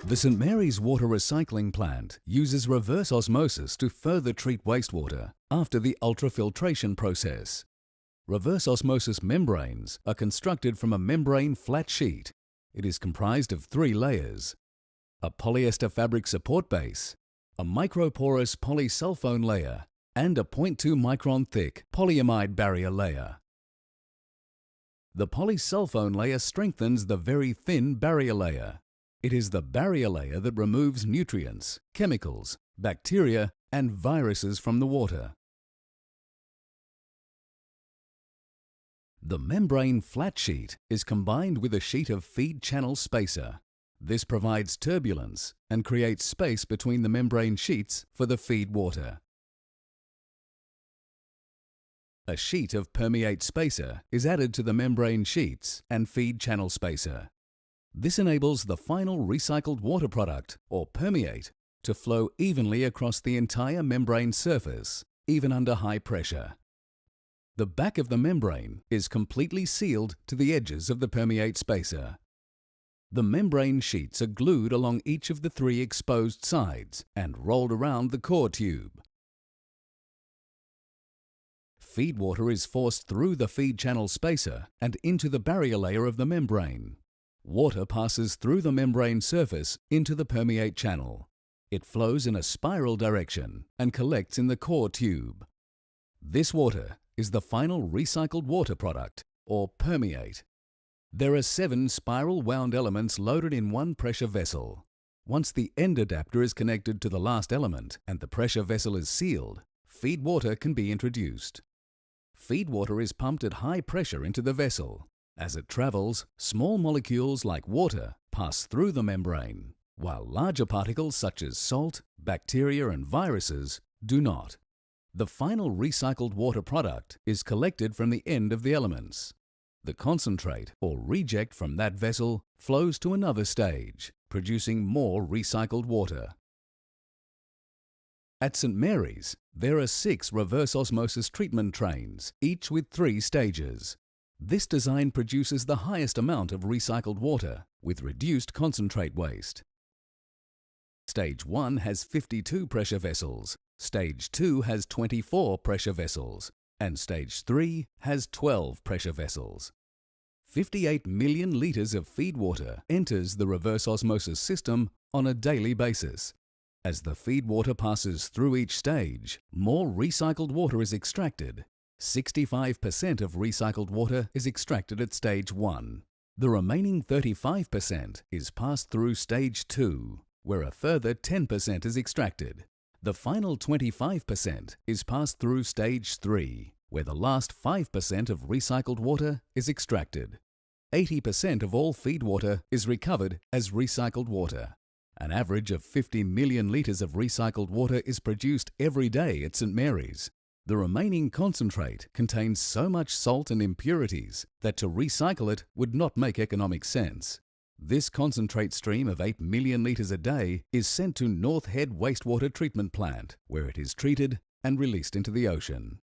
The St Mary's Water Recycling Plant uses reverse osmosis to further treat wastewater after the ultrafiltration process. Reverse osmosis membranes are constructed from a membrane flat sheet. It is comprised of 3 layers: a polyester fabric support base, a microporous polysulfone layer, and a 0.2 micron thick polyamide barrier layer. The polysulfone layer strengthens the very thin barrier layer. It is the barrier layer that removes nutrients, chemicals, bacteria, and viruses from the water. The membrane flat sheet is combined with a sheet of feed channel spacer. This provides turbulence and creates space between the membrane sheets for the feed water. A sheet of permeate spacer is added to the membrane sheets and feed channel spacer. This enables the final recycled water product, or permeate, to flow evenly across the entire membrane surface, even under high pressure. The back of the membrane is completely sealed to the edges of the permeate spacer. The membrane sheets are glued along each of the 3 exposed sides and rolled around the core tube. Feed water is forced through the feed channel spacer and into the barrier layer of the membrane. Water passes through the membrane surface into the permeate channel. It flows in a spiral direction and collects in the core tube. This water is the final recycled water product, or permeate. There are 7 spiral wound elements loaded in one pressure vessel. Once the end adapter is connected to the last element and the pressure vessel is sealed, feed water can be introduced. Feed water is pumped at high pressure into the vessel. As it travels, small molecules like water pass through the membrane, while larger particles such as salt, bacteria, and viruses do not. The final recycled water product is collected from the end of the elements. The concentrate or reject from that vessel flows to another stage, producing more recycled water. At St Mary's, there are 6 reverse osmosis treatment trains, each with 3 stages. This design produces the highest amount of recycled water with reduced concentrate waste. Stage 1 has 52 pressure vessels, Stage 2 has 24 pressure vessels, and Stage 3 has 12 pressure vessels. 58 million litres of feed water enters the reverse osmosis system on a daily basis. As the feed water passes through each stage, more recycled water is extracted. 65% of recycled water is extracted at Stage 1. The remaining 35% is passed through Stage 2, where a further 10% is extracted. The final 25% is passed through Stage 3, where the last 5% of recycled water is extracted. 80% of all feed water is recovered as recycled water. An average of 50 million litres of recycled water is produced every day at St Mary's. The remaining concentrate contains so much salt and impurities that to recycle it would not make economic sense. This concentrate stream of 8 million litres a day is sent to North Head Wastewater Treatment Plant, where it is treated and released into the ocean.